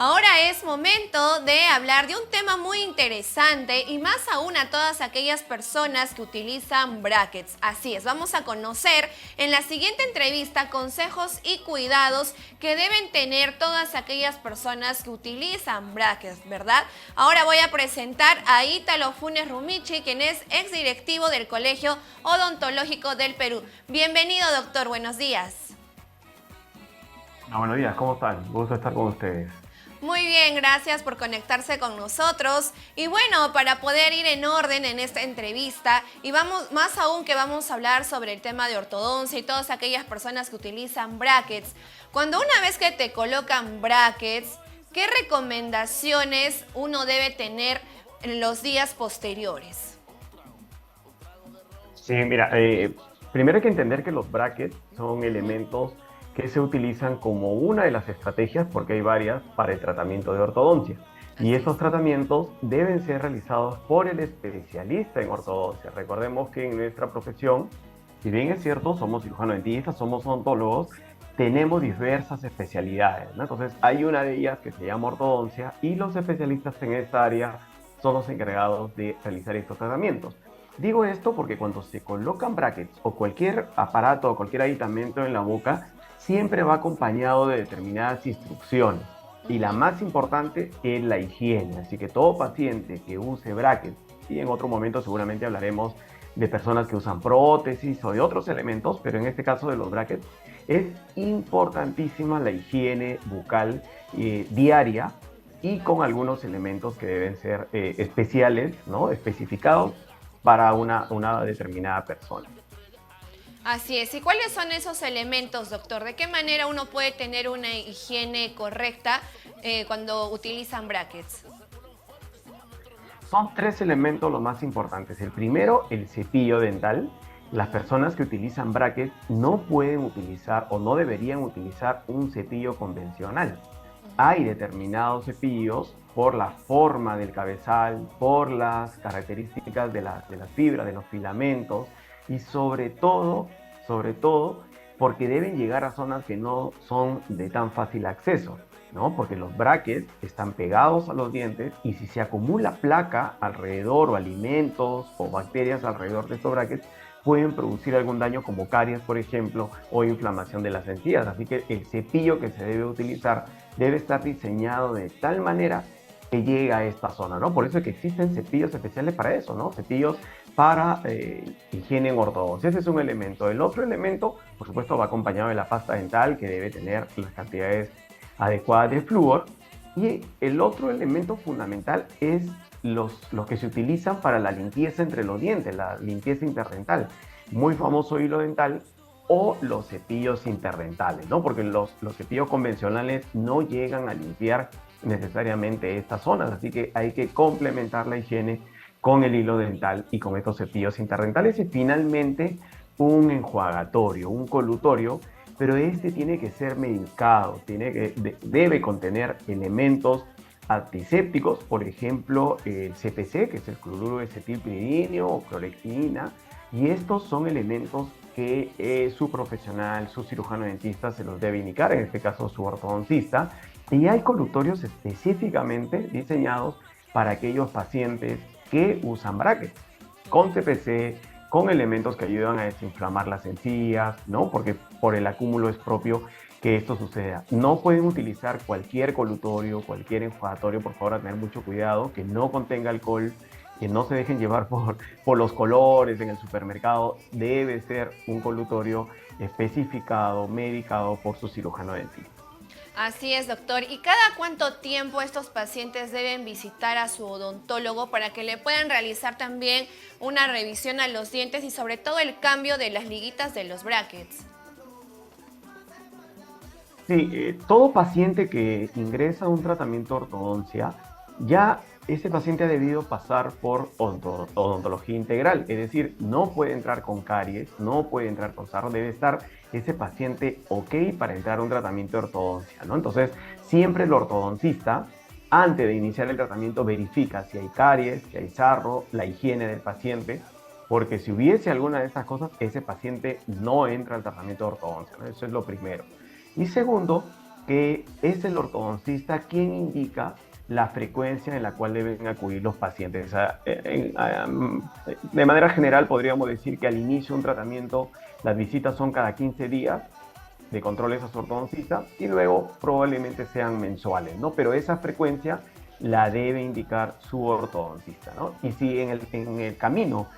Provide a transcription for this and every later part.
Ahora es momento de hablar de un tema muy interesante y más aún a todas aquellas personas que utilizan brackets. Así es, vamos a conocer en la siguiente entrevista consejos y cuidados que deben tener todas aquellas personas que utilizan brackets, ¿verdad? Ahora voy a presentar a Ítalo Funes Rumichi, quien es exdirectivo del Colegio Odontológico del Perú. Bienvenido, doctor, buenos días. Buenos días, ¿cómo están? Gusto estar con ustedes. Muy bien, gracias por conectarse con nosotros. Y bueno, para poder ir en orden en esta entrevista, y vamos más aún que vamos a hablar sobre el tema de ortodoncia y todas aquellas personas que utilizan brackets. Cuando una vez que te colocan brackets, ¿qué recomendaciones uno debe tener en los días posteriores? Sí, mira, primero hay que entender que los brackets son elementos que se utilizan como una de las estrategias, porque hay varias, para el tratamiento de ortodoncia. Y Así estos es. tratamientos deben ser realizados por el especialista en ortodoncia. Recordemos que en nuestra profesión, si bien es cierto, somos cirujanos dentistas, somos odontólogos, tenemos diversas especialidades, ¿no? Entonces, hay una de ellas que se llama ortodoncia y los especialistas en esta área son los encargados de realizar estos tratamientos. Digo esto porque cuando se colocan brackets o cualquier aparato o cualquier aditamento en la boca, siempre va acompañado de determinadas instrucciones. Y la Ujú. más importante es la higiene. Así que todo paciente que use brackets, y en otro momento seguramente hablaremos de personas que usan prótesis o de otros elementos, pero en este caso de los brackets, es importantísima la higiene bucal diaria y con algunos elementos que deben ser especiales, ¿no? Especificados para una determinada persona. Así es. ¿Y cuáles son esos elementos, doctor? ¿De qué manera uno puede tener una higiene correcta cuando utilizan brackets? Son tres elementos los más importantes. El primero, el cepillo dental. Las personas que utilizan brackets no pueden utilizar o no deberían utilizar un cepillo convencional. Hay determinados cepillos por la forma del cabezal, por las características de las fibras, de los filamentos y sobre todo, porque deben llegar a zonas que no son de tan fácil acceso, ¿no? Porque los brackets están pegados a los dientes y si se acumula placa alrededor o alimentos o bacterias alrededor de estos brackets, pueden producir algún daño como caries, por ejemplo, o inflamación de las encías. Así que el cepillo que se debe utilizar debe estar diseñado de tal manera que llegue a esta zona, ¿no? Por eso es que existen cepillos especiales para eso, ¿no? Cepillos para higiene en ortodoncia. Ese es un elemento. El otro elemento, por supuesto, va acompañado de la pasta dental que debe tener las cantidades adecuadas de flúor. Y el otro elemento fundamental es los que se utilizan para la limpieza entre los dientes, la limpieza interdental. Muy famoso hilo dental o los cepillos interdentales, ¿no? Porque los cepillos convencionales no llegan a limpiar necesariamente estas zonas, así que hay que complementar la higiene con el hilo dental y con estos cepillos interdentales y finalmente un enjuagatorio, un colutorio, pero este tiene que ser medicado, debe contener elementos antisépticos, por ejemplo, el CPC, que es el cloruro de acetilpiridino o clorexidina, y estos son elementos que su profesional, su cirujano dentista se los debe indicar, en este caso su ortodoncista, y hay colutorios específicamente diseñados para aquellos pacientes que usan brackets, con CPC, con elementos que ayudan a desinflamar las encías, ¿no? Porque por el acúmulo es propio que esto suceda. No pueden utilizar cualquier colutorio, cualquier enjuagatorio, por favor, a tener mucho cuidado, que no contenga alcohol, que no se dejen llevar por los colores en el supermercado. Debe ser un colutorio especificado, medicado por su cirujano dentista. Así es, doctor. ¿Y cada cuánto tiempo estos pacientes deben visitar a su odontólogo para que le puedan realizar también una revisión a los dientes y sobre todo el cambio de las liguitas de los brackets? Sí, todo paciente que ingresa a un tratamiento de ortodoncia, ya ese paciente ha debido pasar por odontología integral, es decir, no puede entrar con caries, no puede entrar con sarro, debe estar ese paciente ok para entrar a un tratamiento de ortodoncia, ¿no? Entonces, siempre el ortodoncista, antes de iniciar el tratamiento, verifica si hay caries, si hay sarro, la higiene del paciente, porque si hubiese alguna de estas cosas, ese paciente no entra al tratamiento de ortodoncia, ¿no? Eso es lo primero. Y segundo, que es el ortodoncista quien indica la frecuencia en la cual deben acudir los pacientes. O sea, de manera general podríamos decir que al inicio de un tratamiento las visitas son cada 15 días de controles a su ortodoncista y luego probablemente sean mensuales, ¿no? Pero esa frecuencia la debe indicar su ortodoncista, ¿no? Y si en el camino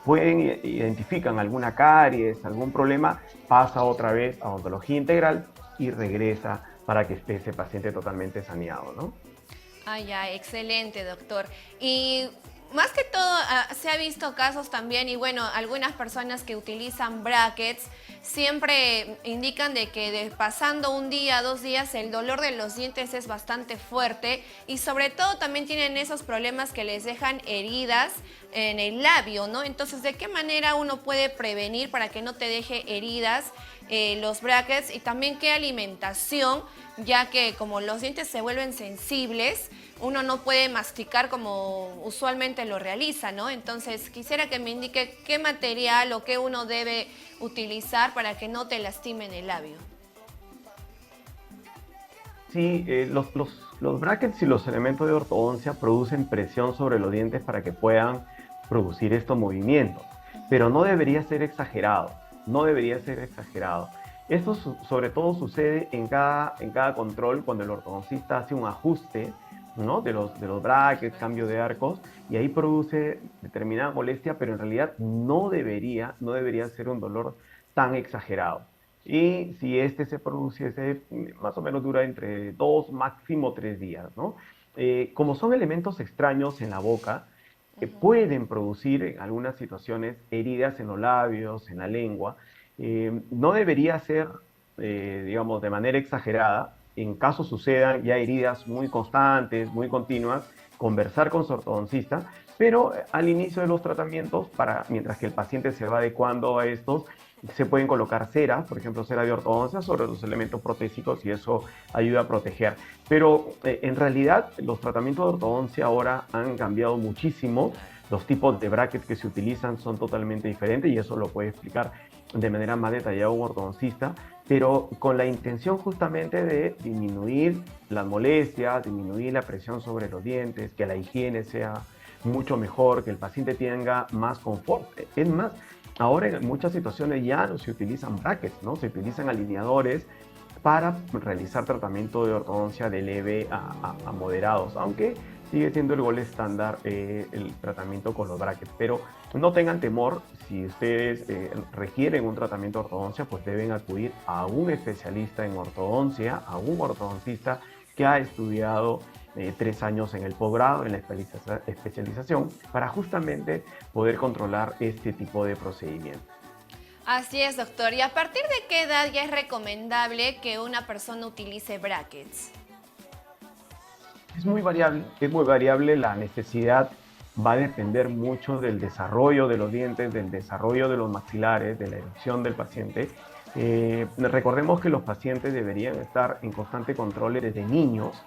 identifican alguna caries, algún problema, pasa otra vez a odontología integral y regresa para que esté ese paciente totalmente saneado, ¿no? Ah, ya, excelente, doctor. Y más que todo, se ha visto casos también, y bueno, algunas personas que utilizan brackets siempre indican de que pasando un día, 2 días, el dolor de los dientes es bastante fuerte y sobre todo también tienen esos problemas que les dejan heridas en el labio, ¿no? Entonces, ¿de qué manera uno puede prevenir para que no te deje heridas los brackets? Y también qué alimentación, ya que como los dientes se vuelven sensibles, uno no puede masticar como usualmente lo realiza, ¿no? Entonces, quisiera que me indique qué material o qué uno debe utilizar para que no te lastimen el labio. Sí, los brackets y los elementos de ortodoncia producen presión sobre los dientes para que puedan producir estos movimientos, pero no debería ser exagerado, no debería ser exagerado. Esto sobre todo sucede en cada control cuando el ortodoncista hace un ajuste, ¿no? de los brackets, cambio de arcos, y ahí produce determinada molestia, pero en realidad no debería ser un dolor tan exagerado. Y si este se produciese, más o menos dura entre 2, máximo 3 días, ¿no? Como son elementos extraños en la boca, pueden producir en algunas situaciones heridas en los labios, en la lengua. No debería ser, digamos, de manera exagerada. En caso sucedan ya heridas muy constantes, muy continuas, conversar con su ortodoncista, pero al inicio de los tratamientos, mientras que el paciente se va adecuando a estos, se pueden colocar cera, por ejemplo, cera de ortodoncia sobre los elementos protésicos y eso ayuda a proteger. Pero en realidad los tratamientos de ortodoncia ahora han cambiado muchísimo. Los tipos de brackets que se utilizan son totalmente diferentes y eso lo puede explicar de manera más detallada un ortodoncista, pero con la intención justamente de disminuir las molestias, disminuir la presión sobre los dientes, que la higiene sea mucho mejor, que el paciente tenga más confort. Es más, ahora en muchas situaciones ya no se utilizan brackets, ¿no? Se utilizan alineadores para realizar tratamiento de ortodoncia de leve a moderados, aunque sigue siendo el gol estándar el tratamiento con los brackets. Pero no tengan temor, si ustedes requieren un tratamiento de ortodoncia, pues deben acudir a un especialista en ortodoncia, a un ortodoncista que ha estudiado 3 años en el posgrado, en la especialización, para justamente poder controlar este tipo de procedimientos. Así es, doctor. ¿Y a partir de qué edad ya es recomendable que una persona utilice brackets? Es muy variable la necesidad, va a depender mucho del desarrollo de los dientes, del desarrollo de los maxilares, de la erección del paciente. Recordemos que los pacientes deberían estar en constante control desde niños,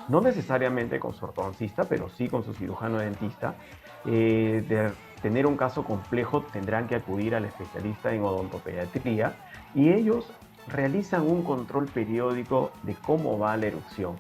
no necesariamente con su ortodoncista, pero sí con su cirujano dentista. De tener un caso complejo tendrán que acudir al especialista en odontopediatría y ellos realizan un control periódico de cómo va la erupción.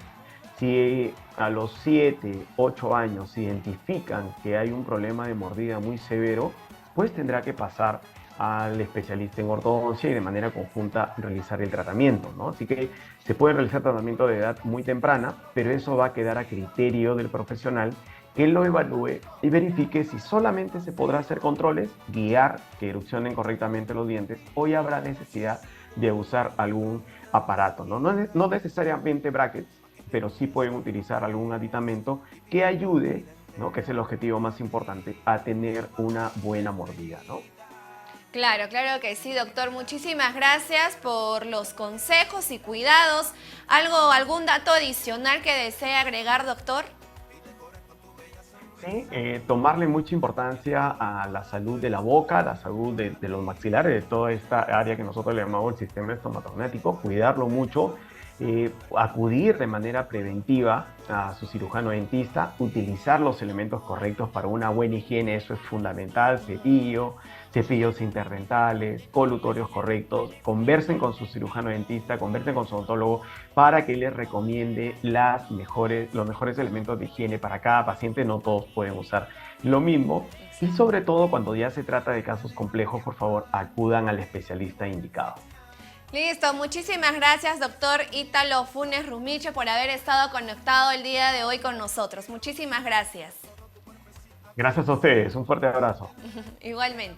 Si a los 7, 8 años identifican que hay un problema de mordida muy severo, pues tendrá que pasar al especialista en ortodoncia y de manera conjunta realizar el tratamiento, ¿no? Así que se puede realizar tratamiento de edad muy temprana, pero eso va a quedar a criterio del profesional que lo evalúe y verifique si solamente se podrá hacer controles, guiar que erupcionen correctamente los dientes o ya habrá necesidad de usar algún aparato, ¿no? No necesariamente brackets, pero sí pueden utilizar algún aditamento que ayude, ¿no? Que es el objetivo más importante, a tener una buena mordida, ¿no? Claro, claro que sí, doctor. Muchísimas gracias por los consejos y cuidados. ¿Algún dato adicional que desee agregar, doctor? Sí, tomarle mucha importancia a la salud de la boca, la salud de los maxilares, de toda esta área que nosotros le llamamos el sistema estomatognático, cuidarlo mucho. acudir de manera preventiva a su cirujano dentista, utilizar los elementos correctos para una buena higiene, eso es fundamental, cepillo, cepillos interdentales, colutorios correctos, conversen con su cirujano dentista, conversen con su odontólogo para que les recomiende los mejores elementos de higiene para cada paciente, no todos pueden usar lo mismo. Y sobre todo cuando ya se trata de casos complejos, por favor, acudan al especialista indicado. Listo, muchísimas gracias, doctor Ítalo Funes Rumiche, por haber estado conectado el día de hoy con nosotros. Muchísimas gracias. Gracias a ustedes, un fuerte abrazo. Igualmente.